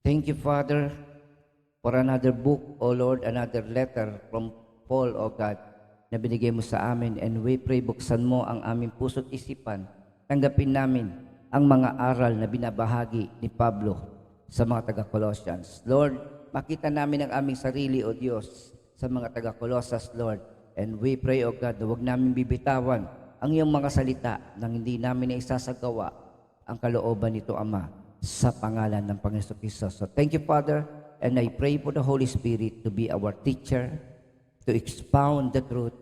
Thank you, Father, for another book, O Lord, another letter from Paul, O God, na binigay mo sa amin. And we pray, buksan mo ang aming puso't isipan. Tanggapin namin ang mga aral na binabahagi ni Pablo sa mga taga-Colossians. Lord, makita namin ang aming sarili, O Diyos, sa mga taga-Colossians, Lord. And we pray, O God, na huwag namin bibitawan ang iyong mga salita nang hindi namin na isasagawa ang kalooban nito, Ama, sa pangalan ng Panginoon Kristo. So thank you, Father, and I pray for the Holy Spirit to be our teacher, to expound the truth,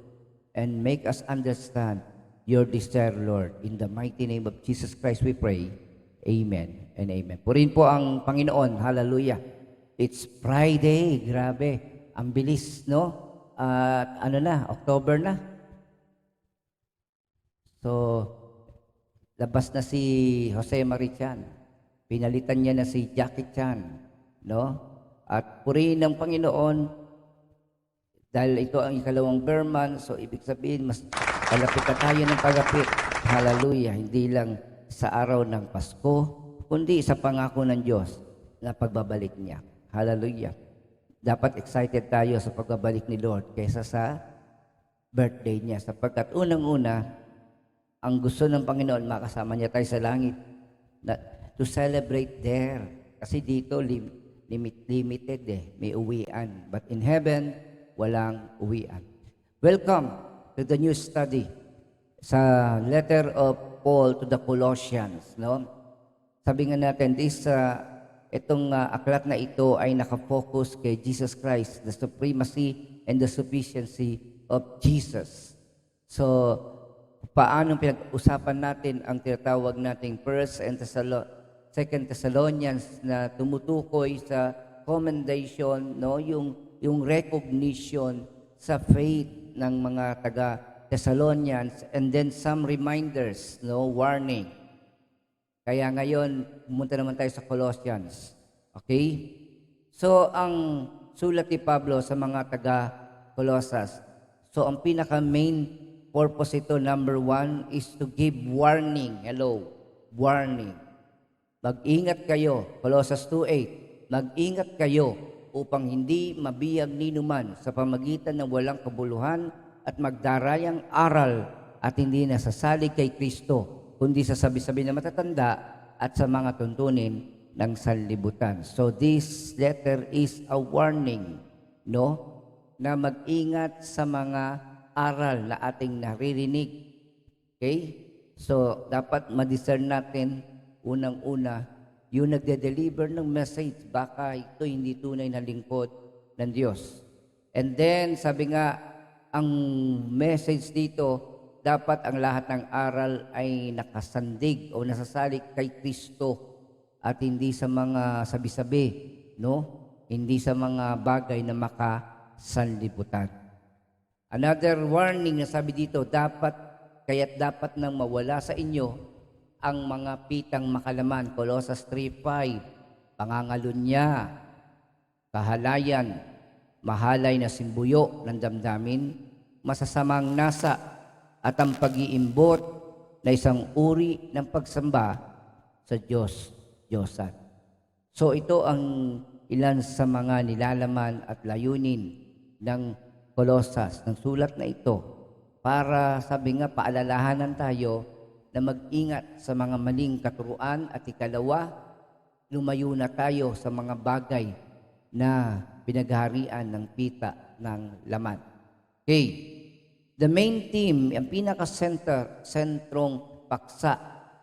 and make us understand your desire, Lord. In the mighty name of Jesus Christ we pray. Amen and amen. Purihin po ang Panginoon. Hallelujah. It's Friday. Grabe. Ang bilis, no? At October na. So, labas na si Jose Marichan. Pinalitan niya na si Jackie Chan, no? At purihin ng Panginoon dahil ito ang ikalawang Berman, so ibig sabihin mas palapit na tayo ng palapit. Hallelujah! Hindi lang sa araw ng Pasko, kundi sa pangako ng Diyos na pagbabalik niya. Hallelujah! Dapat excited tayo sa pagbabalik ni Lord kaysa sa birthday niya, sapagkat unang-una, ang gusto ng Panginoon makasama niya tayo sa langit, to celebrate there. Kasi dito, limited may uwian. But in heaven, walang uwian. Welcome to the new study sa letter of Paul to the Colossians. No? Sabi nga natin, itong aklat na ito ay nakafocus kay Jesus Christ, the supremacy and the sufficiency of Jesus. So, paano pinag-usapan natin ang tinatawag nating Second Thessalonians na tumutukoy sa commendation, no, yung recognition sa faith ng mga taga-Thessalonians, and then some reminders, no, warning. Kaya ngayon, pumunta naman tayo sa Colossians. Okay? So, ang sulat ni Pablo sa mga taga-Colossas, so ang pinaka-main purpose ito, number 1, is to give warning. Hello, warning. Mag-ingat kayo, Colossians 2:8, mag-ingat kayo upang hindi mabiyag ninuman sa pamagitan ng walang kabuluhan at magdarayang aral at hindi nasasalig kay Kristo, kundi sa sabi-sabi na matatanda at sa mga tuntunin ng sanlibutan. So this letter is a warning, no, na mag-ingat sa mga aral na ating naririnig. Okay? So dapat ma-discern natin unang-una, yung nagde-deliver ng message, baka ito hindi tunay na lingkod ng Diyos. And then, sabi nga, ang message dito, dapat ang lahat ng aral ay nakasandig o nasasalig kay Kristo at hindi sa mga sabi-sabi, no? Hindi sa mga bagay na makasanlibutan. Another warning na sabi dito, kaya't dapat nang mawala sa inyo ang mga pitang makalaman, Colossians 3:5, pangangalunya, kahalayan, mahalay na simbuyo ng damdamin, masasamang nasa, at ang pag-iimbot na isang uri ng pagsamba sa Diyos-Diyosan. So ito ang ilan sa mga nilalaman at layunin ng Colossians, ng sulat na ito, para sabi nga paalalahanan tayo na mag-ingat sa mga maling katuruan, at ikalawa, lumayo na tayo sa mga bagay na pinagharian ng pita ng laman. Okay. The main theme, ang pinaka-sentrong paksa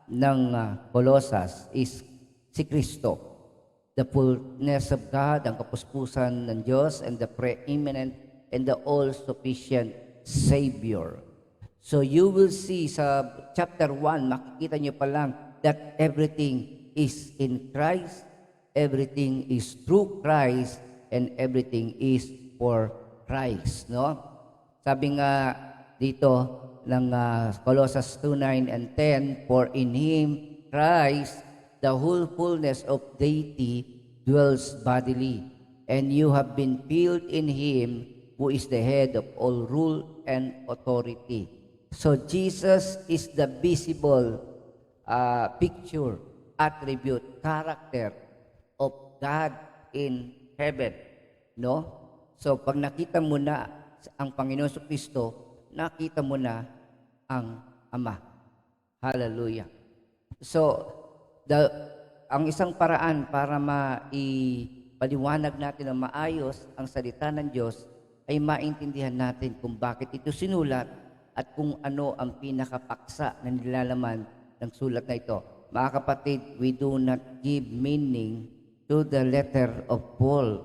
ng Colossians is si Kristo. The fullness of God, ang kapuspusan ng Diyos, and the preeminent and the all-sufficient Savior. So you will see sa chapter 1, makikita niyo pa lang that everything is in Christ, everything is through Christ, and everything is for Christ. No? Sabi nga dito ng Colossians 2:9 and 10, for in Him, Christ, the whole fullness of deity dwells bodily, and you have been filled in Him who is the head of all rule and authority. So Jesus is the visible picture, attribute, character of God in heaven. No? So, pag nakita mo na ang Panginoon Kristo, nakita mo na ang Ama. Hallelujah. So, ang isang paraan para maipaliwanag natin na maayos ang salita ng Diyos ay maintindihan natin kung bakit ito sinulat at kung ano ang pinakapaksa na nilalaman ng sulat na ito. Mga kapatid, we do not give meaning to the letter of Paul.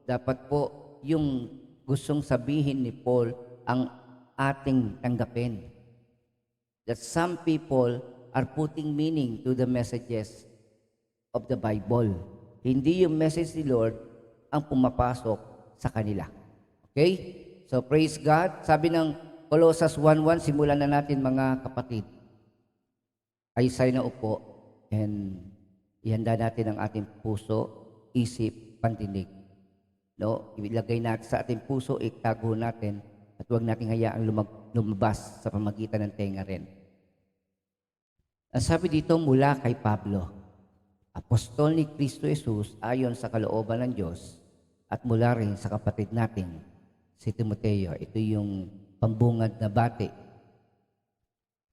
Dapat po yung gustong sabihin ni Paul ang ating tanggapin. That some people are putting meaning to the messages of the Bible. Hindi yung message ni Lord ang pumapasok sa kanila. Okay? So praise God. Sabi ng Colossus 1:1, simulan na natin mga kapatid. Ay na upo and ihanda natin ang ating puso, isip, pandinig. No? Ilagay natin sa ating puso, itago natin at huwag nating hayaang lumabas sa pamagitan ng tenga rin. Ang sabi dito mula kay Pablo, apostol ni Kristo Jesus ayon sa kalooban ng Diyos at mula rin sa kapatid natin, si Timoteo. Ito yung pambungad na bati.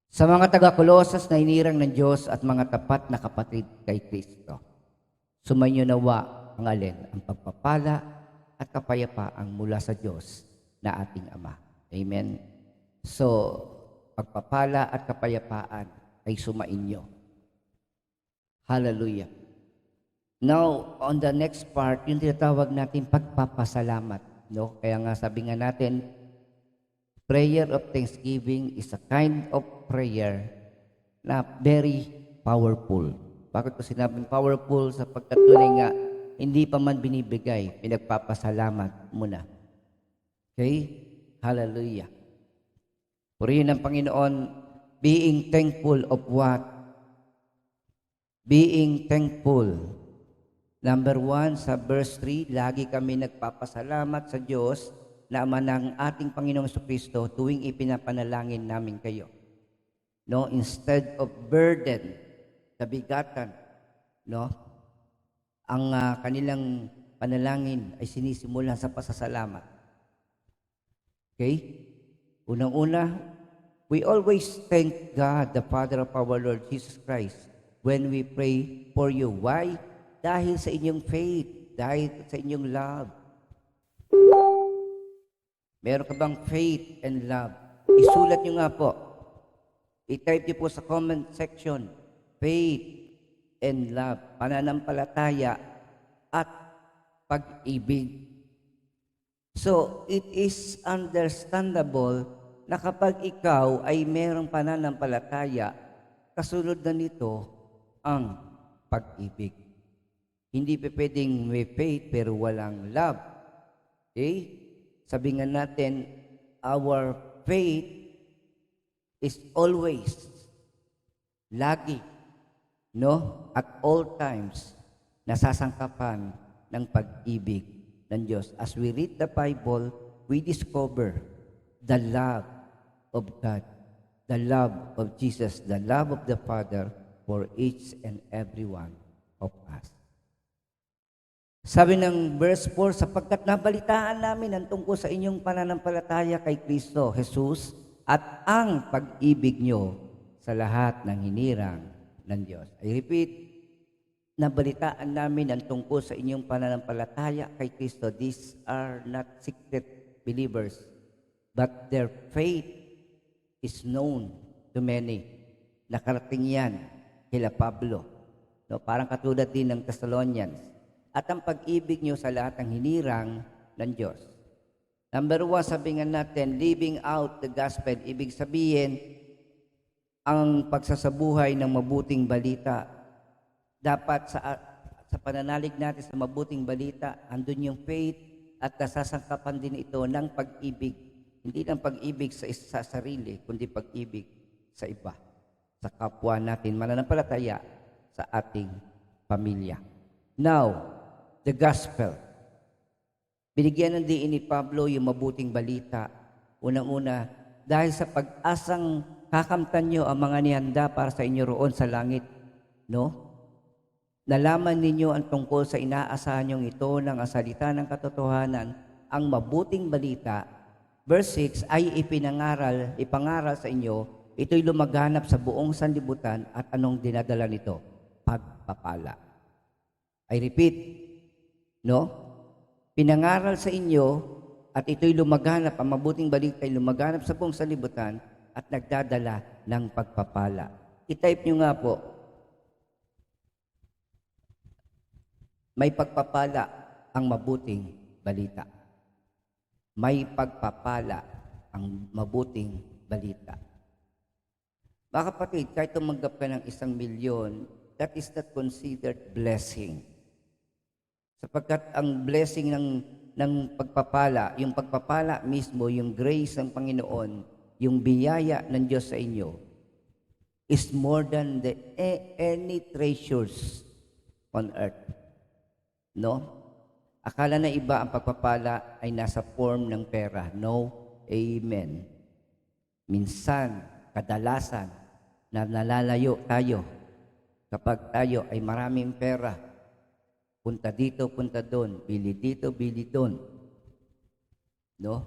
Sa mga taga-Colosas na inirang ng Diyos at mga tapat na kapatid kay Kristo, sumainyo nawa ang alin, ang pagpapala at kapayapaan mula sa Diyos na ating Ama. Amen. So, pagpapala at kapayapaan ay sumainyo. Hallelujah. Now, on the next part, yung tinatawag natin pagpapasalamat. No? Kaya nga sabi nga natin, prayer of thanksgiving is a kind of prayer na very powerful. Bakit ko sinabing powerful? Sapagkat tunay nga, hindi pa man binibigay, pinagpapasalamat muna. Okay? Hallelujah. Purihin ang Panginoon, being thankful of what? Being thankful. Number 1, sa verse 3, lagi kami nagpapasalamat sa Diyos na Ama ng ating Panginoong Kristo tuwing ipinapanalangin namin kayo. No, instead of burden, kabigatan, no? Ang kanilang panalangin ay sinisimulan sa pasasalamat. Okay? Unang-una, we always thank God, the Father of our Lord Jesus Christ, when we pray for you. Why? Dahil sa inyong faith, dahil sa inyong love. Meron ka bang faith and love? Isulat nyo nga po. I-type nyo po sa comment section, faith and love, pananampalataya at pag-ibig. So, it is understandable na kapag ikaw ay merong pananampalataya, kasunod na nito ang pag-ibig. Hindi pa pwedeng may faith pero walang love. Okay? Sabi nga natin, our faith is always, lagi, no? At all times, nasasangkapan ng pag-ibig ng Diyos. As we read the Bible, we discover the love of God, the love of Jesus, the love of the Father for each and every one of us. Sabi ng verse 4, sapagkat nabalitaan namin ang tungkol sa inyong pananampalataya kay Kristo Jesus at ang pag-ibig nyo sa lahat ng hinirang ng Diyos. I repeat, nabalitaan namin ang tungkol sa inyong pananampalataya kay Kristo. These are not secret believers, but their faith is known to many. Nakarating yan kila Pablo. No, parang katulad din ng Thessalonians. At ang pag-ibig nyo sa lahat ng hinirang ng Diyos. Number 1, sabi nga natin, living out the gospel. Ibig sabihin, ang pagsasabuhay ng mabuting balita. Dapat sa pananalig natin sa mabuting balita, andun yung faith at nasasangkapan din ito ng pag-ibig. Hindi lang pag-ibig sa sarili, kundi pag-ibig sa iba. Sa kapwa natin, mananampalataya sa ating pamilya. Now, the gospel. Binigyan ng diin ni Pablo yung mabuting balita. Unang-una, dahil sa pag-asang kakamtan nyo ang mga nihanda para sa inyo roon sa langit. No? Nalaman ninyo ang tungkol sa inaasahan niyong ito ng ang salita ng katotohanan, ang mabuting balita. Verse 6, ay ipangaral sa inyo, ito'y lumaganap sa buong sanlibutan at anong dinadala nito? Pagpapala. I repeat, no? Pinangaral sa inyo at ito'y lumaganap, ang mabuting balita ay lumaganap sa buong sanlibutan at nagdadala ng pagpapala. I-type nyo nga po, may pagpapala ang mabuting balita. May pagpapala ang mabuting balita. Mga kapatid, kahit tumanggap ka ng 1,000,000, that is not considered blessing. Sapagkat ang blessing ng pagpapala, yung pagpapala mismo, yung grace ng Panginoon, yung biyaya ng Diyos sa inyo, is more than any treasures on earth. No? Akala na iba ang pagpapala ay nasa form ng pera. No, amen. Minsan, kadalasan, na nalalayo tayo kapag tayo ay maraming pera. Punta dito, punta doon. Bili dito, bili doon. No?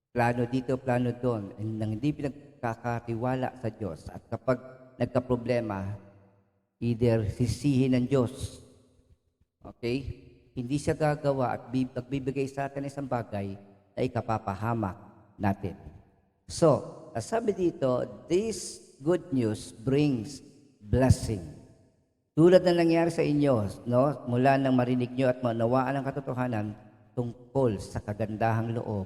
Plano dito, plano doon. Nang hindi pinagkakatiwala sa Diyos. At kapag nagka-problema, either sisihin ng Diyos. Okay? Hindi siya gagawa at magbibigay sa atin isang bagay na ikapapahamak natin. So, sabi dito, this good news brings blessing. Tulad na nangyari sa inyo, no? Mula nang marinig nyo at maunawaan ang katotohanan tungkol sa kagandahang loob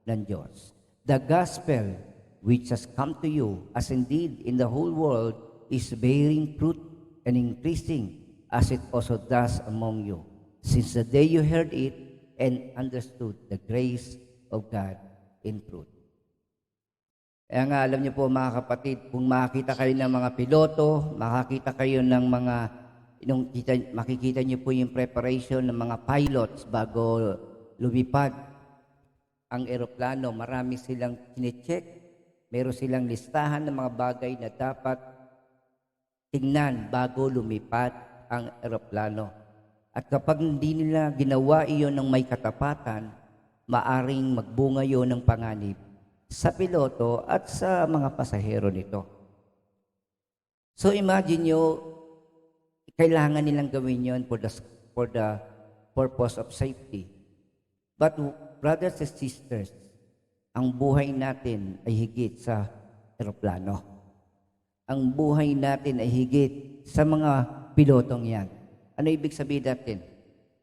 ng Diyos. The gospel which has come to you, as indeed in the whole world, is bearing fruit and increasing, as it also does among you, since the day you heard it and understood the grace of God in truth. Kaya nga, alam niyo po mga kapatid, kung makakita kayo ng mga piloto, makakita kayo ng mga, makikita niyo po yung preparation ng mga pilots bago lumipad ang eroplano. Marami silang kine-check, meron silang listahan ng mga bagay na dapat tingnan bago lumipad ang eroplano. At kapag hindi nila ginawa iyon ng may katapatan, maaring magbunga iyon ng panganib sa piloto at sa mga pasahero nito. So imagine nyo, kailangan nilang gawin yon for the purpose of safety. But brothers and sisters, ang buhay natin ay higit sa eroplano. Ang buhay natin ay higit sa mga pilotong yan. Ano ibig sabihin natin?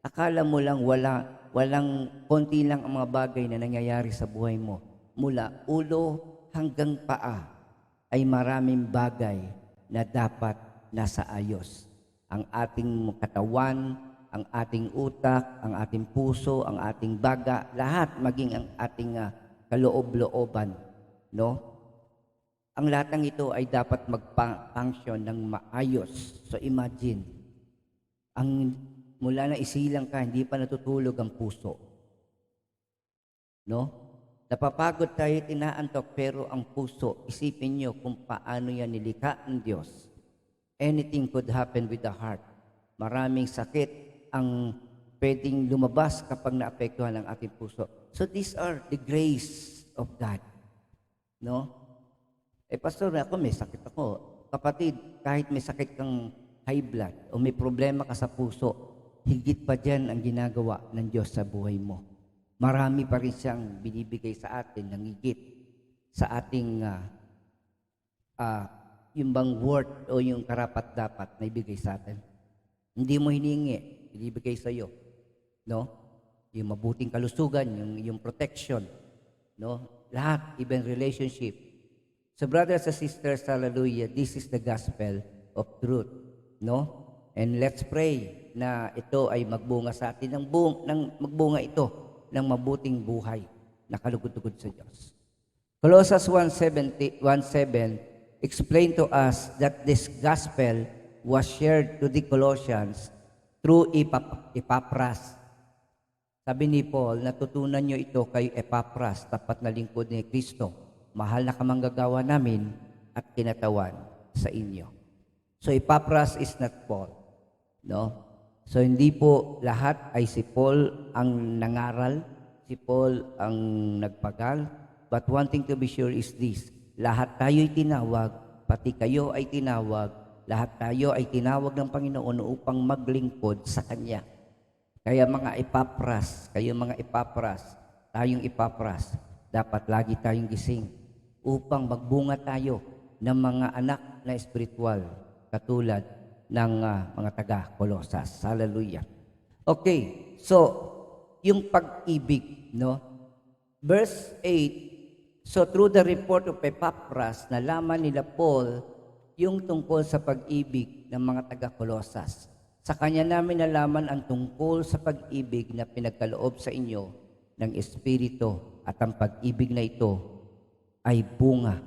Akala mo lang walang konti lang ang mga bagay na nangyayari sa buhay mo. Mula ulo hanggang paa ay maraming bagay na dapat nasa ayos. Ang ating katawan, ang ating utak, ang ating puso, ang ating baga, lahat maging ang ating kaloob-looban, no? Ang lahat ng ito ay dapat mag-function ng maayos. So imagine, mula na isilang ka, hindi pa natutulog ang puso. No? Napapagod tayo, tinaantok, pero ang puso, isipin nyo kung paano yan nilikha ng Diyos. Anything could happen with the heart. Maraming sakit ang pwedeng lumabas kapag naapektuhan ang ating puso. So these are the grace of God. No? Pastor, ako may sakit ako. Kapatid, kahit may sakit kang high blood o may problema ka sa puso, higit pa dyan ang ginagawa ng Diyos sa buhay mo. Marami pa rin siyang binibigay sa atin ng higit sa ating yung bang worth o yung karapat-dapat na ibigay sa atin. Hindi mo hiningi, ibigay sa iyo. No? Yung mabuting kalusugan, yung protection, no? Lahat, even relationship. So brothers and sisters, hallelujah, this is the gospel of truth, no? And let's pray na ito ay magbunga sa atin magbunga ito ng mabuting buhay na kalugod-tugod sa Diyos. Colossians 1:7 explain to us that this gospel was shared to the Colossians through Epaphras. Sabi ni Paul, natutunan nyo ito kay Epaphras, tapat na lingkod ni Kristo, mahal na kamanggagawa namin at kinatawan sa inyo. So Epaphras is not Paul. no? So hindi po lahat ay si Paul ang nangaral, si Paul ang nagpagal, but one thing to be sure is this, lahat tayo'y tinawag, pati kayo ay tinawag, lahat tayo ay tinawag ng Panginoon upang maglingkod sa Kanya. Kaya mga ipapras, tayong ipapras, dapat lagi tayong gising upang magbunga tayo ng mga anak na espiritual katulad ng mga taga-Kolosas. Hallelujah. Okay, so yung pag-ibig, no? Verse 8, so through the report of Epaphras, nalaman nila Paul yung tungkol sa pag-ibig ng mga taga-Kolosas. Sa kanya namin nalaman ang tungkol sa pag-ibig na pinagkaloob sa inyo ng Espiritu, at ang pag-ibig na ito ay bunga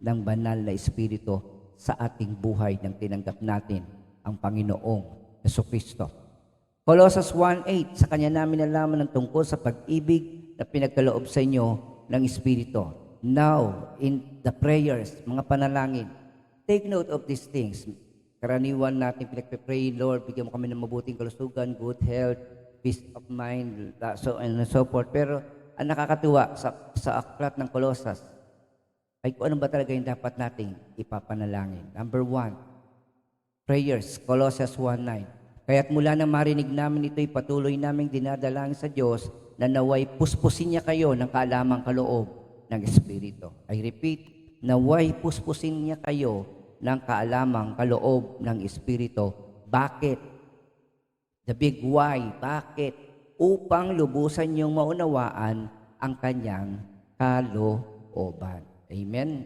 ng banal na Espiritu sa ating buhay nang tinanggap natin ang Panginoong Jesucristo. Colossus 1:8, sa kanya namin nalaman ang tungkol sa pag-ibig na pinagkaloob sa inyo ng Espiritu. Now, in the prayers, mga panalangin, take note of these things. Karaniwan natin pinagpe-pray, Lord, bigyan mo kami ng mabuting kalusugan, good health, peace of mind, so and so forth. Pero ang nakakatuwa sa aklat ng Colossus ay kung ano ba talaga yung dapat nating ipapanalangin. Number 1, prayers, Colossus 1:9. Kaya't mula na marinig namin ito'y patuloy naming dinadalangin sa Diyos na naway puspusin niya kayo ng kaalamang kaloob ng Espiritu. I repeat, naway puspusin niya kayo ng kaalamang kaloob ng Espiritu. Bakit? The big why. Bakit? Upang lubusan niyong maunawaan ang kanyang kalooban. Amen?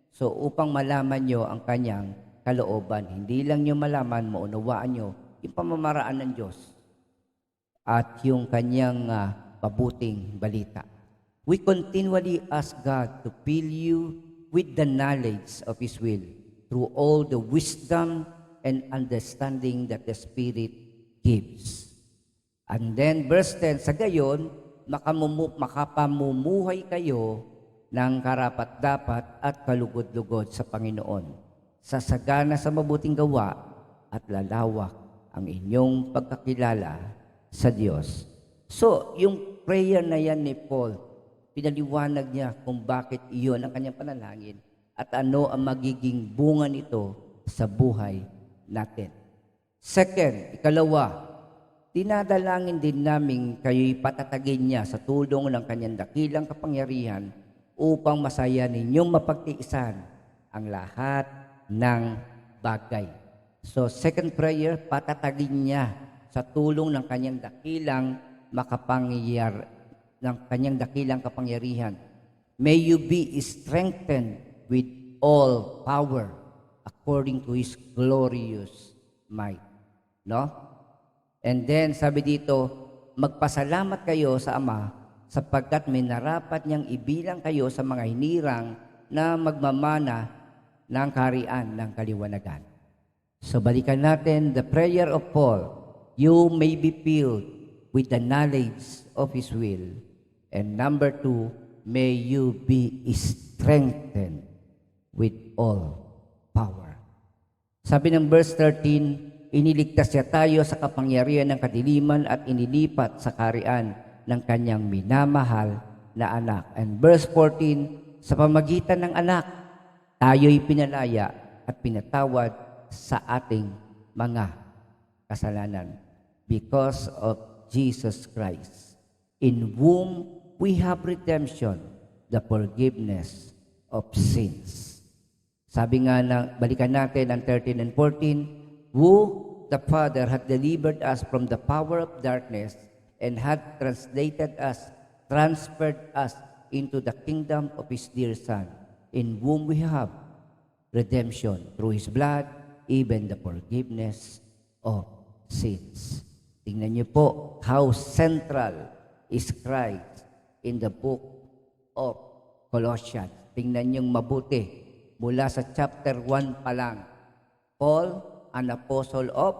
So, upang malaman niyo ang kanyang kalooban, hindi lang niyo malaman, maunawaan niyo yung pamamaraan ng Diyos at yung kanyang pabuting balita. We continually ask God to fill you with the knowledge of His will through all the wisdom and understanding that the Spirit gives. And then verse 10, sa gayon, makapamumuhay kayo ng karapat-dapat at kalugod-lugod sa Panginoon, sasagana sa mabuting gawa at lalawak ang inyong pagkakilala sa Diyos. So, yung prayer na yan ni Paul, pinaliwanag niya kung bakit iyon ang kanyang panalangin at ano ang magiging bunga nito sa buhay natin. Second, ikalawa, dinadalangin din namin kayo'y patatagin niya sa tulong ng kanyang dakilang kapangyarihan upang masaya ninyong mapagtiisan ang lahat ng bagay. So, second prayer, patatagin niya sa tulong ng kanyang dakilang kapangyarihan. May you be strengthened with all power according to His glorious might. No? And then, sabi dito, magpasalamat kayo sa Ama sapagkat minarapat niyang ibilang kayo sa mga hinirang na magmamana ng kaharian ng kaliwanagan. So, balikan natin the prayer of Paul. You may be filled with the knowledge of His will. And number 2, may you be strengthened with all power. Sabi ng verse 13, iniligtas niya tayo sa kapangyarihan ng kadiliman at inilipat sa kaharian ng kanyang minamahal na anak. And verse 14, sa pamagitan ng anak, tayo'y pinalaya at pinatawad sa ating mga kasalanan because of Jesus Christ, in whom we have redemption, the forgiveness of sins. Sabi nga balikan natin ang 13 and 14, who the Father had delivered us from the power of darkness and had transferred us into the kingdom of His dear Son, in whom we have redemption through His blood, even the forgiveness of sins. Tingnan niyo po how central is Christ in the book of Colossians. Tingnan niyo mabuti. Mula sa chapter 1 pa lang, Paul, an apostle of,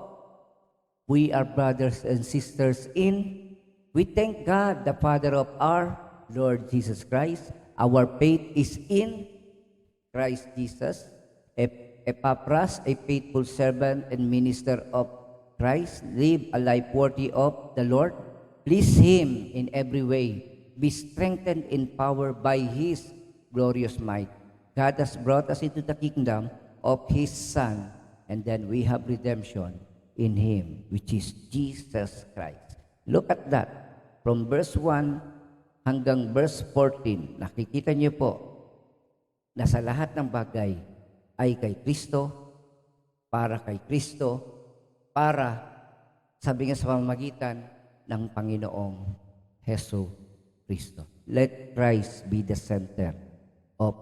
we are brothers and sisters in, we thank God, the Father of our Lord Jesus Christ. Our faith is in Christ Jesus. Epaphras, a faithful servant and minister of Christ, live a life worthy of the Lord, please Him in every way, be strengthened in power by His glorious might. God has brought us into the kingdom of His Son, and then we have redemption in Him, which is Jesus Christ. Look at that. From verse 1 hanggang verse 14, nakikita niyo po na sa lahat ng bagay ay kay Kristo, para kay Kristo, para, sabi nga sa pamamagitan ng Panginoong Hesus Kristo. Let Christ be the center of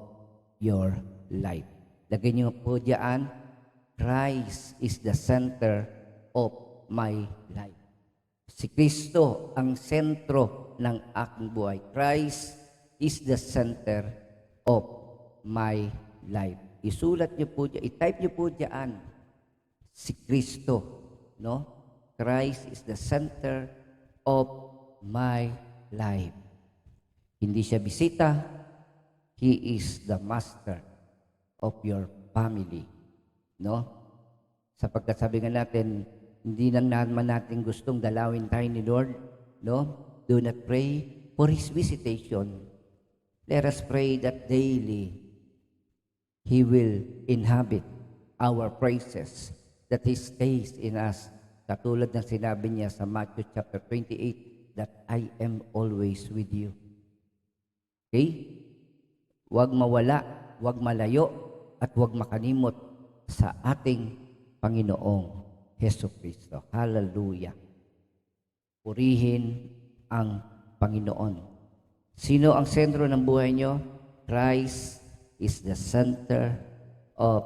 your life. Lagyan niyo po diyan, Christ is the center of my life. Si Kristo ang sentro ng aking buhay. Christ is the center of my life. Isulat niyo po diyan, i-type niyo po diyan, si Kristo, no? Christ is the center of my life. Hindi siya bisita, He is the master of your family, no? Sapagkat sabi nga natin, hindi lang naman natin gustong dalawin tayo ni Lord, no? Do not pray for His visitation. Let us pray that daily He will inhabit our praises, that He stays in us. Katulad ng sinabi niya sa Matthew chapter 28, that I am always with you. Okay? Huwag mawala, huwag malayo, at huwag makalimot sa ating Panginoong Hesus Kristo. Hallelujah. Purihin ang Panginoon. Sino ang sentro ng buhay nyo? Christ is the center of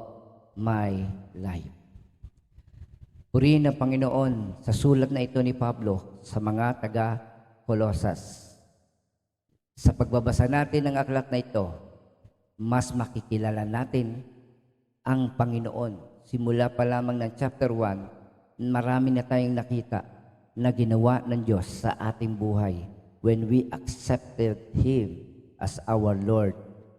my life. Purihin ang Panginoon sa sulat na ito ni Pablo sa mga taga-Colosas. Sa pagbabasa natin ng aklat na ito, mas makikilala natin ang Panginoon. Simula pa lamang ng chapter 1, marami na tayong nakita na ginawa ng Diyos sa ating buhay when we accepted Him as our Lord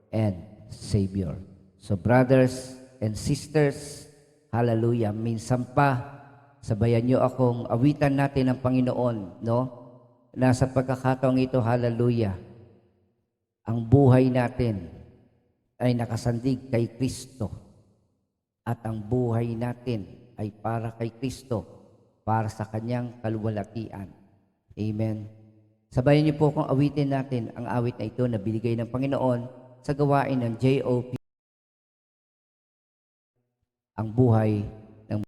and Savior. So brothers and sisters, hallelujah, minsan pa, sabayan niyo akong awitan natin ang Panginoon, no? Na sa pagkakataong ito, hallelujah, ang buhay natin ay nakasandig kay Kristo. At ang buhay natin ay para kay Kristo, para sa Kanyang kaluwalhatian. Amen. Sabayan niyo po kung awitin natin ang awit na ito na binigay ng Panginoon sa gawain ng JOP. Ang buhay ng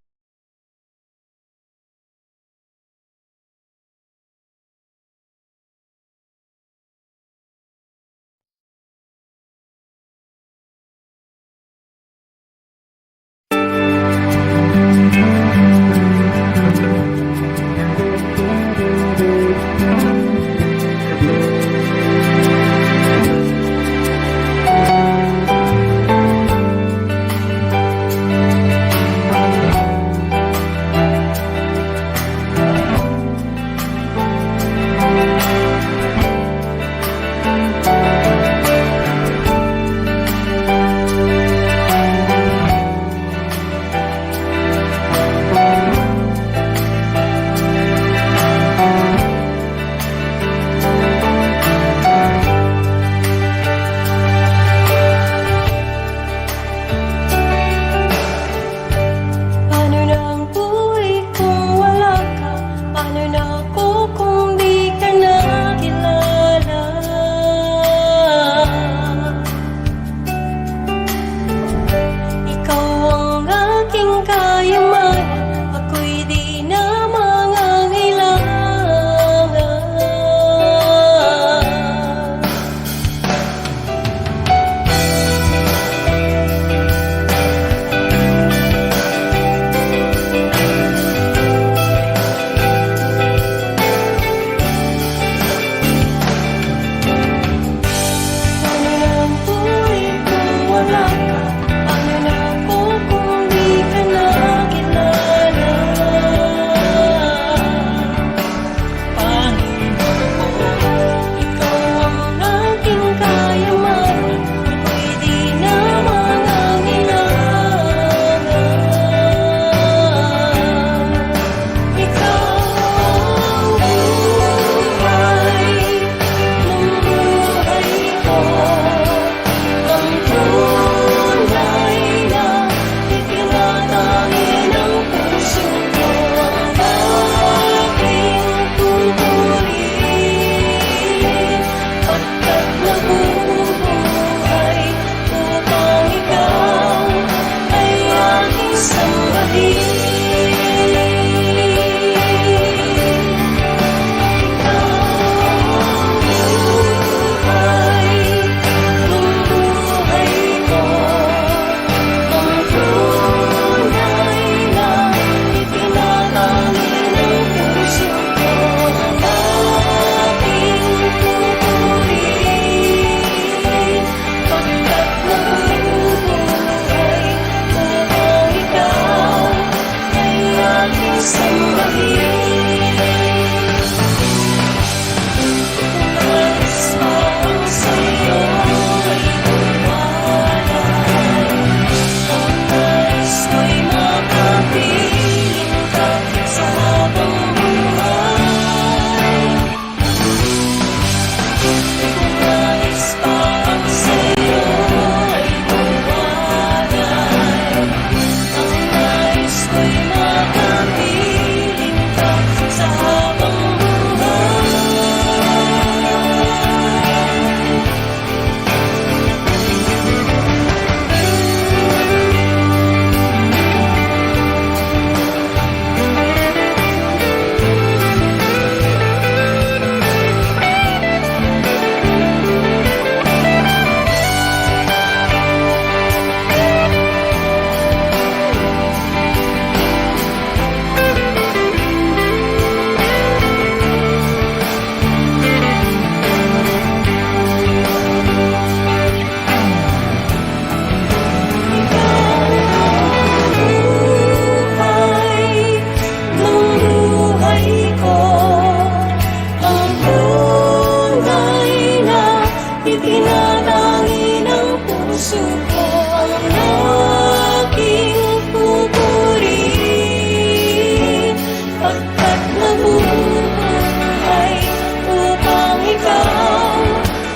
nabubuhay upang ikaw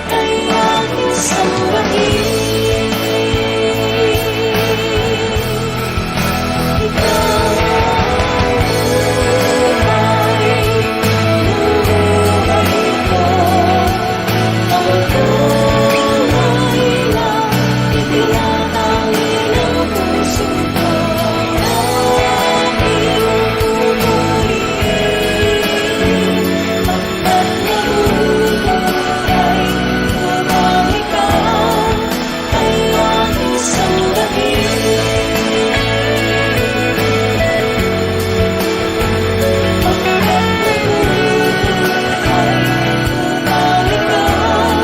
ay aking sambahin. Ikaw ang buhay ng buhay ko, ang tunay na itinatangi ng puso ko na iyong pupurihin. Pagkat nabubuhay upang ikaw ay aking sambahin. Pagkat nabubuhay upang ikaw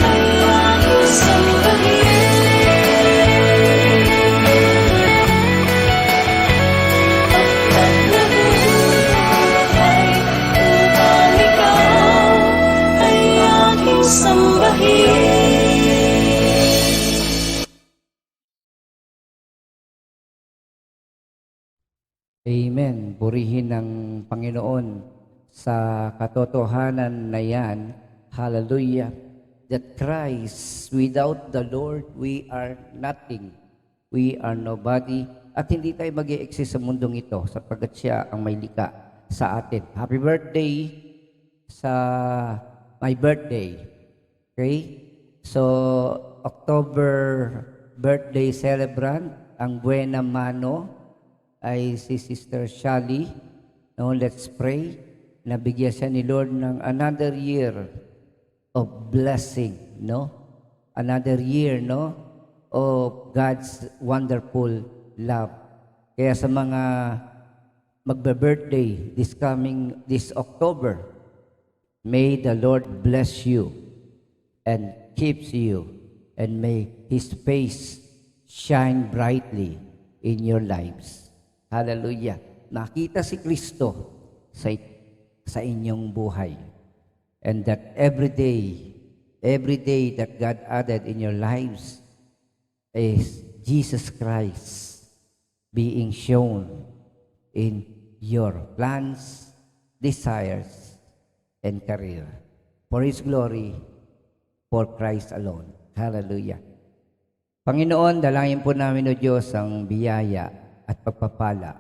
ay aking sambahin. Pagkat nabubuhay upang ikaw ay aking sambahin. Amen. Purihin ng Panginoon sa katotohanan na yan. Hallelujah. That Christ, without the Lord, we are nothing. We are nobody. At hindi tayo mag-i-exist sa mundong ito sapagkat siya ang may likha sa atin. Happy birthday sa my birthday. Okay? So, October birthday celebrant, ang Buena Mano, ay si Sister Shally. No, let's pray. Nabigyan siya ni Lord ng another year of blessing, no? Another year, no? Of God's wonderful love. Kaya sa mga magbe-birthday this October, may the Lord bless you and keeps you and may His face shine brightly in your lives. Hallelujah. Nakita si Kristo sa inyong buhay. And that every day that God added in your lives is Jesus Christ being shown in your plans, desires, and career. For His glory, for Christ alone. Hallelujah. Panginoon, dalangin po namin o Diyos ang biyaya at pagpapala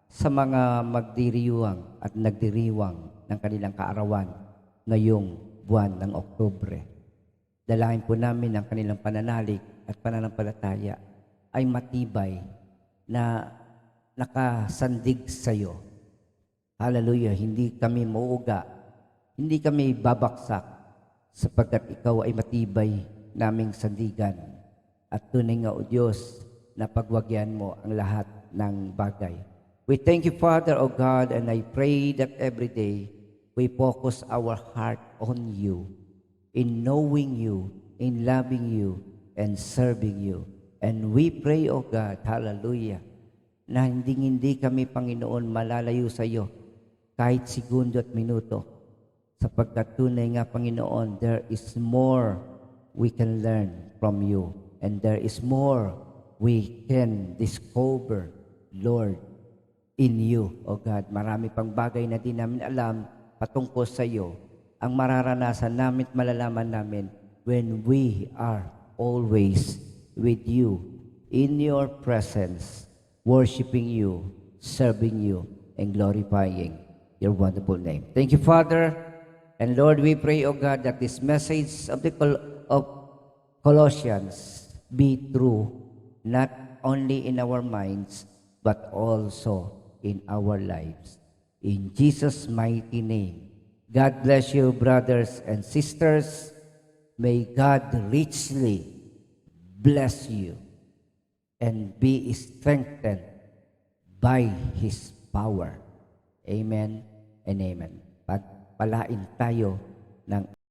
sa mga magdiriwang at nagdiriwang ng kanilang kaarawan ngayong buwan ng Oktubre. Dalangin po namin ang kanilang pananalig at pananampalataya ay matibay na nakasandig sa iyo. Hallelujah, hindi kami mauuga, hindi kami babaksak sapagkat ikaw ay matibay naming sandigan. At tunay nga o Diyos na pagwagyan mo ang lahat ng bagay. We thank you, Father, O God, and I pray that every day we focus our heart on you, in knowing you, in loving you, and serving you. And we pray, O God, hallelujah, na hindi kami, Panginoon, malalayo sa iyo kahit segundo at minuto. Sapagkat tunay nga, Panginoon, there is more we can learn from you. And there is more we can discover, Lord, in you, O God. Marami pang bagay na di namin alam patungkol sa iyo. Ang mararanasan namin at malalaman namin when we are always with you, in your presence, worshiping you, serving you, and glorifying your wonderful name. Thank you, Father. And Lord, we pray, O God, that this message of of Colossians be true, not only in our minds, but also in our lives. In Jesus' mighty name. God bless you, brothers and sisters. May God richly bless you and be strengthened by His power. Amen and amen. Pagpalain tayo ng